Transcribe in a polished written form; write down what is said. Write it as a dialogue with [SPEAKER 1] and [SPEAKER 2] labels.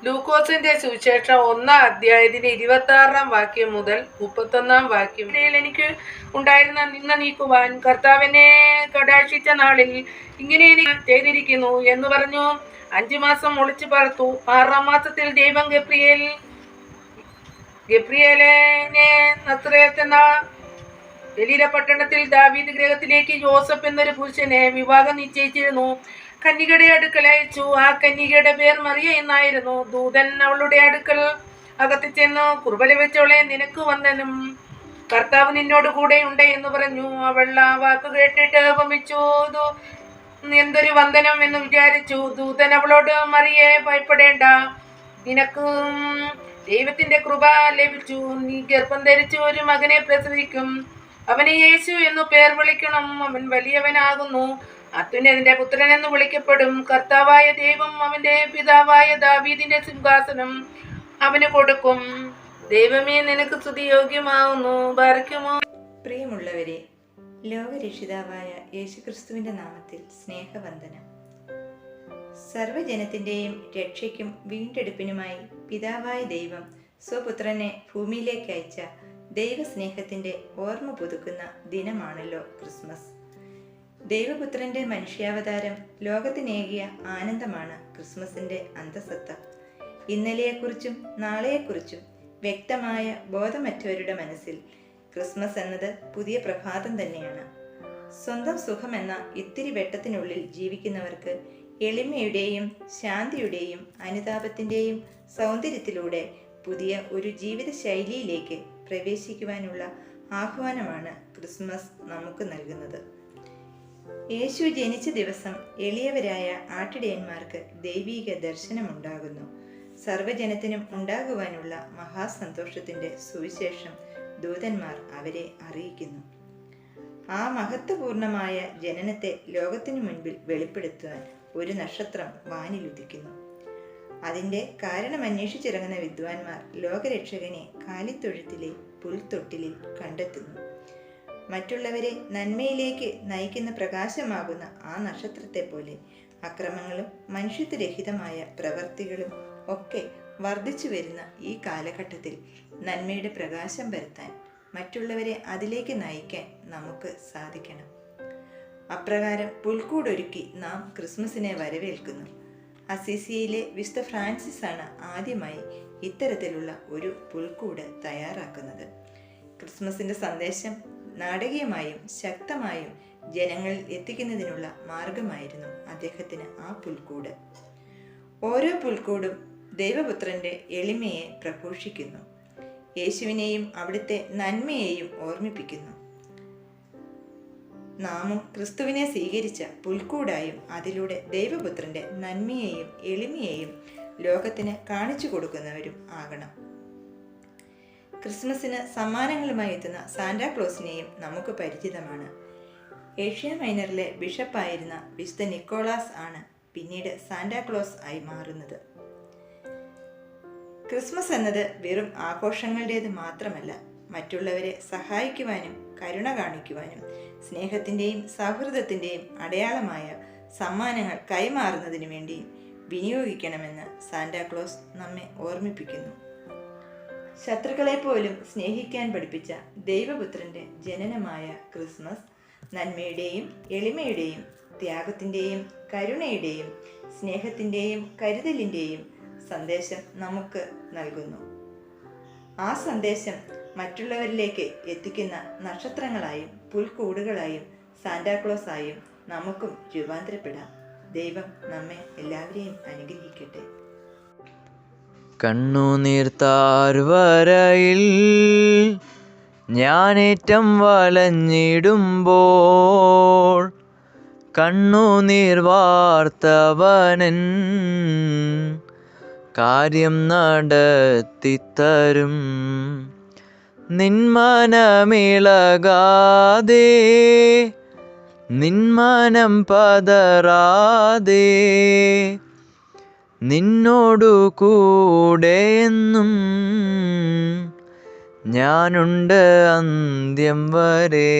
[SPEAKER 1] ലൂക്കോസിന്റെ സുവിശേഷം 1-ാം 26-ാം വാക്യം മുതൽ 31-ാം വാക്യം. എനിക്ക് ഉണ്ടായിരുന്ന നിന്ന നീക്കുവാൻ കർത്താവിനെ കടാക്ഷിച്ച നാളിൽ ഇങ്ങനെ ചെയ്തിരിക്കുന്നു എന്ന് പറഞ്ഞു. 5 മാസം ഒളിച്ചു പാർത്തു. 6-ാം മാസത്തിൽ ദൈവം ഗബ്രിയേലിനെ നസറേത്ത് എന്ന ഗലീല പട്ടണത്തിൽ ദാവീദ് ഗൃഹത്തിലേക്ക് യോസഫ് എന്നൊരു പുരുഷനെ വിവാഹം നിശ്ചയിച്ചിരുന്നു. കന്യകയുടെ അടുക്കൽ അയച്ചു. ആ കന്യകയുടെ പേർ മറിയ എന്നായിരുന്നു. ദൂതൻ അവളുടെ അടുക്കൽ അകത്ത് ചെന്നു, കുർബല വെച്ചോളെ, നിനക്ക് വന്ദനം, കർത്താവ് നിന്നോട് കൂടെ ഉണ്ട് എന്ന് പറഞ്ഞു. അവൾ ആ വാക്ക് കേട്ടിട്ട് ഭമിച്ചു. എന്തൊരു വന്ദനം എന്ന് വിചാരിച്ചു. ദൂതൻ അവളോട്, മറിയെ, ഭയപ്പെടേണ്ട, നിനക്ക് ദൈവത്തിന്റെ കൃപ ലഭിച്ചു. നീ ഗർഭം ധരിച്ചു ഒരു മകനെ പ്രസവിക്കും. അവന് യേശു എന്നു പേർ വിളിക്കണം. അവൻ വലിയവനാകുന്നു. അത്യുന്നതന്റെ പുത്രൻ എന്ന് വിളിക്കപ്പെടും. കർത്താവായ ദൈവം അവന്റെ പിതാവായ ദാവീദിന്റെ സിംഹാസനം അവന് കൊടുക്കും. ദൈവമേ, നിനക്ക് സ്തുതി യോഗ്യമാവുന്നു. ബാരക്കുമോ.
[SPEAKER 2] പ്രിയമുള്ളവരെ, ലോകരക്ഷിതാവായ യേശുക്രിസ്തുവിന്റെ നാമത്തിൽ സ്നേഹവന്ദനം. സർവജനത്തിന്റെയും രക്ഷയ്ക്കും വീണ്ടെടുപ്പിനുമായി പിതാവായ ദൈവം സ്വപുത്രനെ ഭൂമിയിലേക്ക് അയച്ച ദൈവസ്നേഹത്തിന്റെ ഓർമ്മ പുതുക്കുന്ന ദിനമാണല്ലോ ക്രിസ്മസ്. ദൈവപുത്രന്റെ മനുഷ്യാവതാരം ലോകത്തിനേകിയ ആനന്ദമാണ് ക്രിസ്മസിന്റെ അന്തസത്ത. ഇന്നലെയെക്കുറിച്ചും നാളെയെക്കുറിച്ചും വ്യക്തമായ ബോധമറ്റവരുടെ മനസ്സിൽ ക്രിസ്മസ് എന്നത് പുതിയ പ്രഭാതം തന്നെയാണ്. സ്വന്തം സുഖമെന്ന ഇത്തിരി വെട്ടത്തിനുള്ളിൽ ജീവിക്കുന്നവർക്ക് എളിമയുടെയും ശാന്തിയുടെയും അനുതാപത്തിന്റെയും സൗന്ദര്യത്തിലൂടെ പുതിയ ഒരു ജീവിത ശൈലിയിലേക്ക് പ്രവേശിക്കുവാനുള്ള ആഹ്വാനമാണ് ക്രിസ്മസ് നമുക്ക് നൽകുന്നത്. യേശു ജനിച്ച ദിവസം എളിയവരായ ആട്ടിടയന്മാർക്ക് ദൈവീക ദർശനമുണ്ടാകുന്നു. സർവജനത്തിനും ഉണ്ടാകുവാനുള്ള മഹാസന്തോഷത്തിന്റെ സുവിശേഷം ദൂതന്മാർ അവരെ അറിയിക്കുന്നു. ആ മഹത്വപൂർണമായ ജനനത്തെ ലോകത്തിനു മുൻപിൽ വെളിപ്പെടുത്തുവാൻ ഒരു നക്ഷത്രം വാനിലുദിക്കുന്നു. അതിന്റെ കാരണമന്വേഷിച്ചിറങ്ങുന്ന വിദ്വാൻമാർ ലോകരക്ഷകനെ കാലിത്തൊഴുത്തിലെ പുൽത്തൊട്ടിലിൽ കണ്ടെത്തുന്നു. മറ്റുള്ളവരെ നന്മയിലേക്ക് നയിക്കുന്ന പ്രകാശമാകുന്ന ആ നക്ഷത്രത്തെ പോലെ അക്രമങ്ങളും മനുഷ്യത്വരഹിതമായ പ്രവൃത്തികളും ഒക്കെ വർദ്ധിച്ചു വരുന്ന ഈ കാലഘട്ടത്തിൽ നന്മയുടെ പ്രകാശം പരത്താൻ, മറ്റുള്ളവരെ അതിലേക്ക് നയിക്കാൻ നമുക്ക് സാധിക്കണം. അപ്രകാരം പുൽക്കൂടൊരുക്കി നാം ക്രിസ്മസിനെ വരവേൽക്കുന്നു. അസീസിയയിലെ വിശുദ്ധ ഫ്രാൻസിസ് ആണ് ആദ്യമായി ഇത്തരത്തിലുള്ള ഒരു പുൽക്കൂട് തയ്യാറാക്കുന്നത്. ക്രിസ്മസിന്റെ സന്ദേശം നാടകീയമായും ശക്തമായും ജനങ്ങളിൽ എത്തിക്കുന്നതിനുള്ള മാർഗമായിരുന്നു അദ്ദേഹത്തിന് ആ പുൽക്കൂട്. ഓരോ പുൽക്കൂടും ദൈവപുത്രന്റെ എളിമയെ പ്രഘോഷിക്കുന്നു. യേശുവിനെയും അവിടുത്തെ നന്മയെയും ഓർമ്മിപ്പിക്കുന്നു. നാമും ക്രിസ്തുവിനെ സ്വീകരിച്ച പുൽക്കൂടായും അതിലൂടെ ദൈവപുത്രന്റെ നന്മയെയും എളിമയെയും ലോകത്തിന് കാണിച്ചു കൊടുക്കുന്നവരും ആകണം. ക്രിസ്മസിന് സമ്മാനങ്ങളുമായി എത്തുന്ന സാന്റാക്ലോസിനെയും നമുക്ക് പരിചിതമാണ്. ഏഷ്യ മൈനറിലെ ബിഷപ്പായിരുന്ന വിശുദ്ധ നിക്കോളാസ് ആണ് പിന്നീട് സാന്റാക്ലോസ് ആയി മാറുന്നത്. ക്രിസ്മസ് എന്നത് വെറും ആഘോഷങ്ങളുടേത് മാത്രമല്ല, മറ്റുള്ളവരെ സഹായിക്കുവാനും കരുണ കാണിക്കുവാനും സ്നേഹത്തിൻ്റെയും സൗഹൃദത്തിൻ്റെയും അടയാളമായ സമ്മാനങ്ങൾ കൈമാറുന്നതിനു വേണ്ടി വിനിയോഗിക്കണമെന്ന് സാന്റാക്ലോസ് നമ്മെ ഓർമ്മിപ്പിക്കുന്നു. ശത്രുക്കളെ പോലും സ്നേഹിക്കാൻ പഠിപ്പിച്ച ദൈവപുത്രന്റെ ജനനമായ ക്രിസ്മസ് നന്മയുടെയും എളിമയുടെയും ത്യാഗത്തിൻ്റെയും കരുണയുടെയും സ്നേഹത്തിൻ്റെയും കരുതലിൻ്റെയും സന്ദേശം നമുക്ക് നൽകുന്നു. ആ സന്ദേശം മറ്റുള്ളവരിലേക്ക് എത്തിക്കുന്ന നക്ഷത്രങ്ങളായും പുൽക്കൂടുകളായും സാന്റാക്ലോസായും നമുക്കും രൂപാന്തരപ്പെടാം. ദൈവം നമ്മെ എല്ലാവരെയും അനുഗ്രഹിക്കട്ടെ.
[SPEAKER 3] കണ്ണുനീർ താഴ്വരയിൽ ഞാനേറ്റം വലഞ്ഞിടുമ്പോൾ കണ്ണുനീർ വാർത്തവനൻ കാര്യം നടത്തിത്തരും. നിന്മനമിളകാതെ നിന്മനം പതറാതെ നിന്നോടു കൂടെയെന്നും ഞാനുണ്ട് അന്ത്യം വരെ.